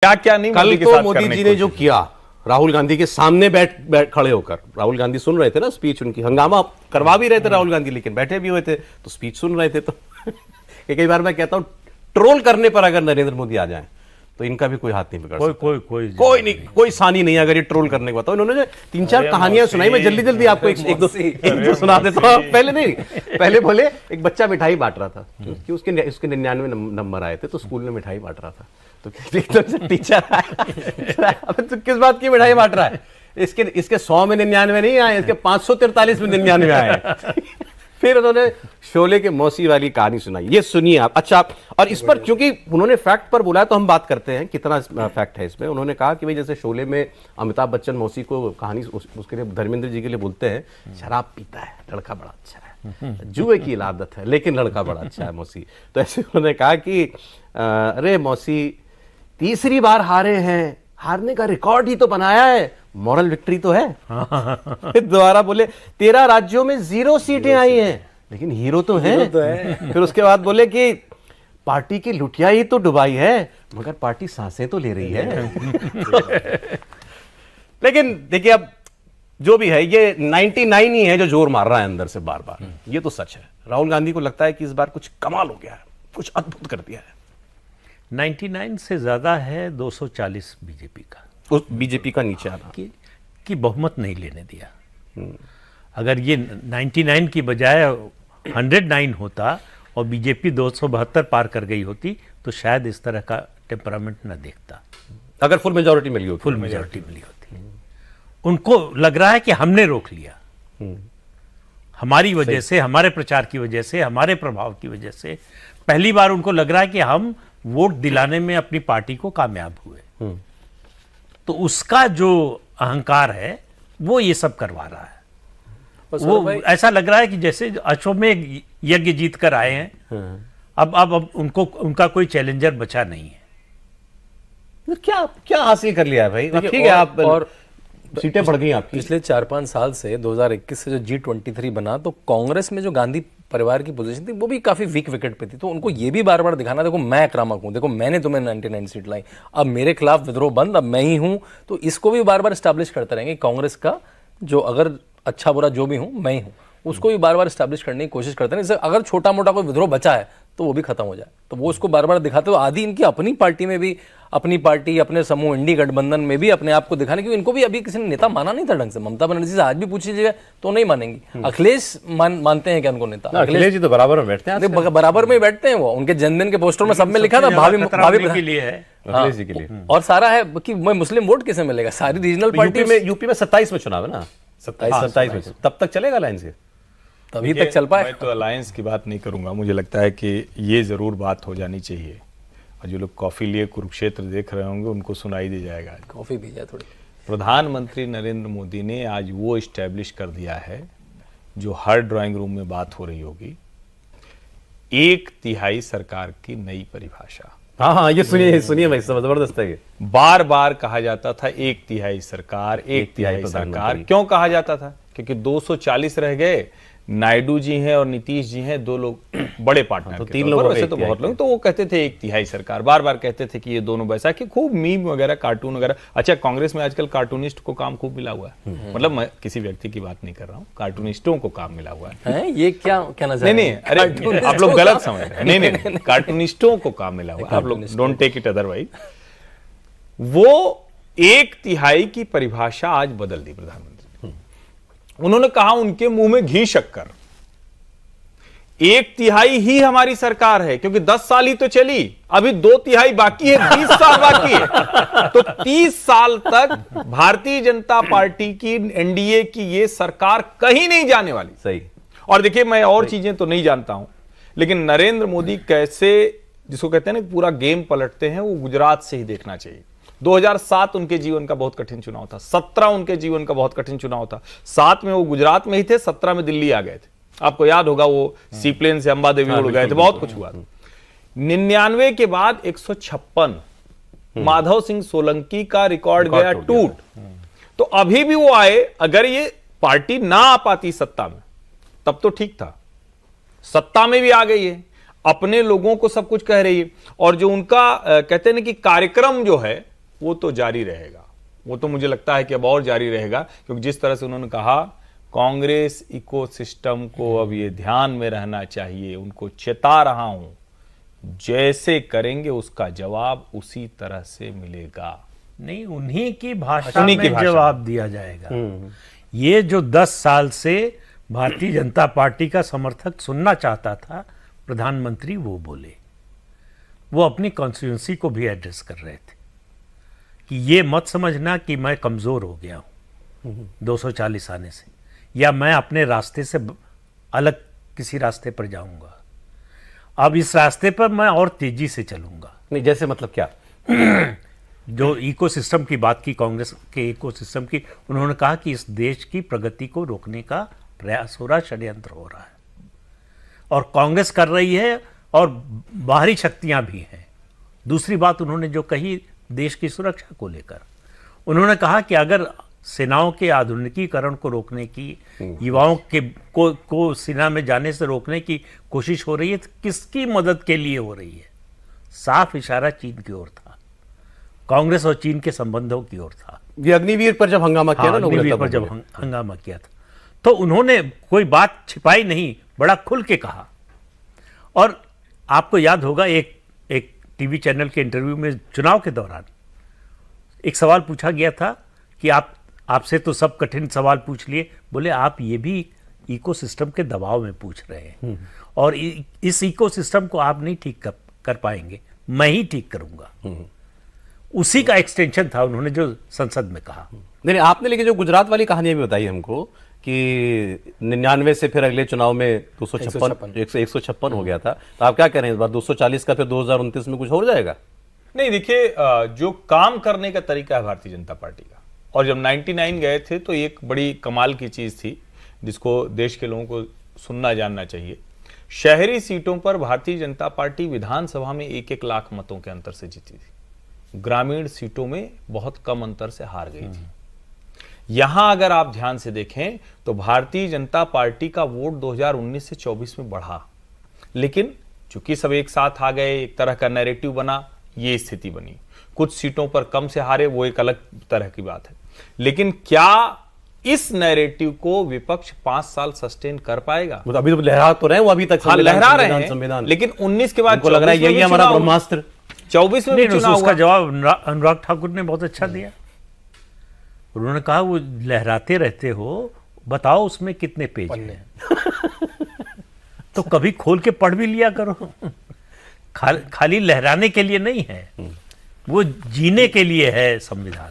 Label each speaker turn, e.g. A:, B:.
A: क्या क्या नहीं
B: कल तो मोदी जी ने जो किया राहुल गांधी के सामने बैठ खड़े होकर, राहुल गांधी सुन रहे थे ना स्पीच उनकी, हंगामा करवा भी रहे थे राहुल गांधी, लेकिन बैठे भी हुए थे तो स्पीच सुन रहे थे। तो कई बार मैं कहता हूं ट्रोल करने पर अगर नरेंद्र मोदी आ जाएं तो इनका भी कोई हाथ नहीं पकड़ सकता। कोई नहीं, कोई सानी नहीं अगर ये ट्रोल करने को। इन्होंने जो 3-4 कहानियां सुनाई, मैं जल्दी जल्दी आपको एक दो सुना देता हूं। पहले बोले एक बच्चा मिठाई बांट रहा था कि उसके 99 नंबर आए थे तो स्कूल में मिठाई बांट रहा था, तो टीचर आया, तो किस बात की मिठाई बांट रहा है? इसके 100 में 99 नहीं आए, इसके 543 में 99 आए। फिर उन्होंने शोले के मौसी वाली कहानी सुनाई, ये सुनिए आप। अच्छा, और इस पर क्योंकि उन्होंने फैक्ट पर बोला तो हम बात करते हैं कितना फैक्ट है इसमें। उन्होंने कहा कि भाई जैसे शोले में अमिताभ बच्चन मौसी को कहानी उसके लिए धर्मेंद्र जी के लिए बोलते हैं, शराब पीता है लड़का बड़ा अच्छा है, जुए की आदत है लेकिन लड़का बड़ा अच्छा है मौसी। तो ऐसे उन्होंने कहा कि अरे मौसी तीसरी बार हारे हैं, हारने का रिकॉर्ड ही तो बनाया है, मॉरल विक्ट्री तो है। दोबारा बोले 13 राज्यों में 0 सीटें आई हैं लेकिन हीरो तो हैं। फिर उसके बाद बोले कि पार्टी की लुटिया ही तो डुबाई है मगर पार्टी सांसें तो ले रही है। लेकिन देखिए अब जो भी है ये 99 ही है जो जोर मार रहा है अंदर से बार बार, ये तो सच है। राहुल गांधी को लगता है कि इस बार कुछ कमाल हो गया है, कुछ अद्भुत कर दिया है।
C: 99 से ज्यादा है 240 बीजेपी का,
B: उस बीजेपी का नीचे आना
C: कि बहुमत नहीं लेने दिया। अगर ये 99 की बजाय 109 होता और बीजेपी 272 पार कर गई होती तो शायद इस तरह का टेम्परामेंट न देखता।
B: अगर फुल मेजॉरिटी मिली होती,
C: फुल मेजॉरिटी मिली होती। उनको लग रहा है कि हमने रोक लिया, हमारी वजह से, हमारे प्रचार की वजह से, हमारे प्रभाव की वजह से पहली बार उनको लग रहा है कि हम वोट दिलाने में अपनी पार्टी को कामयाब हुए। तो उसका जो अहंकार है वो ये सब करवा रहा है। वो ऐसा लग रहा है कि जैसे अश्वमेध यज्ञ जीत कर आए हैं, अब उनको उनका कोई चैलेंजर बचा नहीं है।
B: क्या क्या हासिल कर लिया है भाई? ठीक है, आप और सीटें बढ़ गई आपकी।
D: पिछले 4-5 साल से 2021 से जो G23 बना तो कांग्रेस में जो गांधी परिवार की पोजीशन थी वो भी काफी वीक विकेट पे थी। तो उनको ये भी बार बार दिखाना, देखो मैं आक्रामक हूं, देखो मैंने तुम्हें 99 सीट लाई, अब मेरे खिलाफ विद्रोह बंद, अब मैं ही हूं। तो इसको भी बार बार स्टैब्लिश करते रहेंगे कांग्रेस का जो अगर अच्छा बुरा जो भी हूं मैं ही हूं, उसको भी बार बार स्टैब्लिश करने की कोशिश करते हैं। अगर छोटा मोटा कोई विद्रोह बचा है तो वो भी खत्म हो जाए, तो वो उसको बार बार दिखाते हुए आदि इनकी अपनी पार्टी में भी, अपनी पार्टी अपने समूह इंडी गठबंधन में भी अपने आप को दिखाने, क्योंकि इनको भी अभी किसी ने नेता माना नहीं था ढंग से। ममता बनर्जी से आज भी पूछिएगा तो नहीं मानेंगी। अखिलेश मानते हैं क्या उनको नेता?
B: अखिलेश जी तो बराबर में बैठते हैं,
D: बराबर में बैठते हैं। वो उनके जन्मदिन के पोस्टर में सब में लिखा था भाभी
C: के लिए है,
B: अखिलेश जी के लिए।
D: और सारा है कि मैं मुस्लिम वोट किसे मिलेगा, सारी रीजनल पार्टी में।
B: यूपी में 27 में चुनाव है ना, 27 में, तब तक चलेगा अलायंस ये,
D: तभी तक चल पाए।
A: मैं तो अलायंस की बात नहीं करूंगा, मुझे लगता है कि ये जरूर बात हो जानी चाहिए और जो लोग कॉफी लिए कुरुक्षेत्र देख रहे होंगे उनको सुनाई दे जाएगा।
D: कॉफी पी जाए थोड़ी।
A: प्रधानमंत्री नरेंद्र मोदी ने आज वो इस्टेब्लिश कर दिया है जो हर ड्राइंग रूम में बात हो रही होगी, 1/3 सरकार की नई परिभाषा।
B: हाँ, ये सुनिए भाई, जबरदस्त है ये।
A: बार बार कहा जाता था 1/3 सरकार, 1/3 सरकार। क्यों कहा जाता था? क्योंकि 240 रह गए, नायडू जी हैं और नीतीश जी हैं, 2 लोग बड़े पार्टनर,
B: तो 3 लोग,
A: वैसे तो बहुत लोग, तो वो कहते थे 1/3 सरकार, बार बार कहते थे कि ये दोनों वैसा, कि खूब मीम वगैरह कार्टून वगैरह। अच्छा, कांग्रेस में आजकल कार्टूनिस्ट को काम खूब मिला हुआ है, मतलब मैं किसी व्यक्ति की बात नहीं कर रहा हूँ, कार्टूनिस्टों को काम मिला हुआ है।
D: ये क्या कहना चाह रहे हैं?
A: अरे आप लोग गलत समझ रहे हैं। नहीं, कार्टूनिस्टों को काम मिला हुआ है, आप लोग डोंट टेक इट अदरवाइज। वो 1/3 की परिभाषा आज बदल दी प्रधानमंत्री। उन्होंने कहा उनके मुंह में घी शक्कर, 1/3 ही हमारी सरकार है, क्योंकि 10 साल ही तो चली, अभी 2/3 बाकी है, 30 साल बाकी है। तो 30 साल तक भारतीय जनता पार्टी की, एनडीए की ये सरकार कहीं नहीं जाने वाली।
B: सही।
A: और देखिए, मैं और चीजें तो नहीं जानता हूं, लेकिन नरेंद्र मोदी कैसे, जिसको कहते हैं ना पूरा गेम पलटते हैं, वो गुजरात से ही देखना चाहिए। 2007 उनके जीवन का बहुत कठिन चुनाव था, 17 उनके जीवन का बहुत कठिन चुनाव था। 7 में वो गुजरात में ही थे, 17 में दिल्ली आ गए थे। आपको याद होगा वो सीप्लेन से अंबा देवी उड़ गए थे, बहुत कुछ हुआ। 99 के बाद 156 माधव सिंह सोलंकी का रिकॉर्ड गया टूट। तो अभी भी वो आए, अगर ये पार्टी ना आ पाती सत्ता में तब तो ठीक था, सत्ता में भी आ गई है, अपने लोगों को सब कुछ कह रही है। और जो उनका कहते हैं ना कि कार्यक्रम जो है वो तो जारी रहेगा। वो तो मुझे लगता है कि अब और जारी रहेगा, क्योंकि जिस तरह से उन्होंने कहा कांग्रेस इकोसिस्टम को अब ये ध्यान में रहना चाहिए, उनको चेता रहा हूं, जैसे करेंगे उसका जवाब उसी तरह से मिलेगा।
C: नहीं, उन्हीं की भाषा
A: उन्हीं की
C: में
A: भाषा।
C: जवाब दिया जाएगा। ये जो 10 साल से भारतीय जनता पार्टी का समर्थक सुनना चाहता था, प्रधानमंत्री वो बोले। वो अपनी कॉन्स्टिट्यूंसी को भी एड्रेस कर रहे थे कि ये मत समझना कि मैं कमजोर हो गया हूं 240 आने से, या मैं अपने रास्ते से अलग किसी रास्ते पर जाऊंगा। अब इस रास्ते पर मैं और तेजी से चलूंगा।
B: नहीं, जैसे मतलब क्या?
C: जो इकोसिस्टम की बात की, कांग्रेस के इकोसिस्टम की, उन्होंने कहा कि इस देश की प्रगति को रोकने का प्रयास हो रहा है, षड्यंत्र हो रहा है, और कांग्रेस कर रही है और बाहरी शक्तियां भी हैं। दूसरी बात उन्होंने जो कही देश की सुरक्षा को लेकर, उन्होंने कहा कि अगर सेनाओं के आधुनिकीकरण को रोकने की, युवाओं के को सेना में जाने से रोकने की कोशिश हो रही है, तो किसकी मदद के लिए हो रही है? साफ इशारा चीन की ओर था, कांग्रेस और चीन के संबंधों की ओर था।
B: ये अग्निवीर पर जब हंगामा किया ना लोगों ने,
C: अग्निवीर
B: तब
C: पर जब
B: बोले।
C: हंगामा किया था, तो उन्होंने कोई बात छिपाई नहीं, बड़ा खुल के कहा। और आपको याद होगा एक टीवी चैनल के इंटरव्यू में चुनाव के दौरान एक सवाल पूछा गया था कि आपसे तो सब कठिन सवाल पूछ लिए, बोले आप ये भी इकोसिस्टम के दबाव में पूछ रहे हैं, और इस इकोसिस्टम को आप नहीं ठीक कर पाएंगे, मैं ही ठीक करूंगा। उसी का एक्सटेंशन था उन्होंने जो संसद में कहा।
B: नहीं, आपने लेकिन जो गुजरात वाली कहानी भी बताई हमको कि 99 से फिर अगले चुनाव में 156 हो गया था, तो आप क्या कह रहे हैं इस बार 240 का फिर 2029 में कुछ हो जाएगा?
A: नहीं, देखिए, जो काम करने का तरीका है भारतीय जनता पार्टी का, और जब 99 गए थे तो एक बड़ी कमाल की चीज थी जिसको देश के लोगों को सुनना जानना चाहिए। शहरी सीटों पर भारतीय जनता पार्टी विधानसभा में 1-1 लाख मतों के अंतर से जीती थी, ग्रामीण सीटों में बहुत कम अंतर से हार गई थी। यहां अगर आप ध्यान से देखें तो भारतीय जनता पार्टी का वोट 2019 से 24 में बढ़ा, लेकिन चूंकि सब एक साथ आ गए, एक तरह का नैरेटिव बना, ये स्थिति बनी। कुछ सीटों पर कम से हारे, वो एक अलग तरह की बात है। लेकिन क्या इस नैरेटिव को विपक्ष 5 साल सस्टेन कर पाएगा?
B: वो तो अभी तो लहरा तो रहे हैं, वो अभी तक
A: लहरा रहे हैं, लेकिन 19 के बाद
B: लग रहा है यही हमारा ब्रह्मास्त्र।
A: 24 में भी चुनाव
C: उसका
A: हुआ।
C: जवाब अनुराग ठाकुर ने बहुत अच्छा दिया। उन्होंने कहा वो लहराते रहते हो, बताओ उसमें कितने पेज हैं। तो कभी खोल के पढ़ भी लिया करो। खाली लहराने के लिए नहीं है, वो जीने के लिए है संविधान।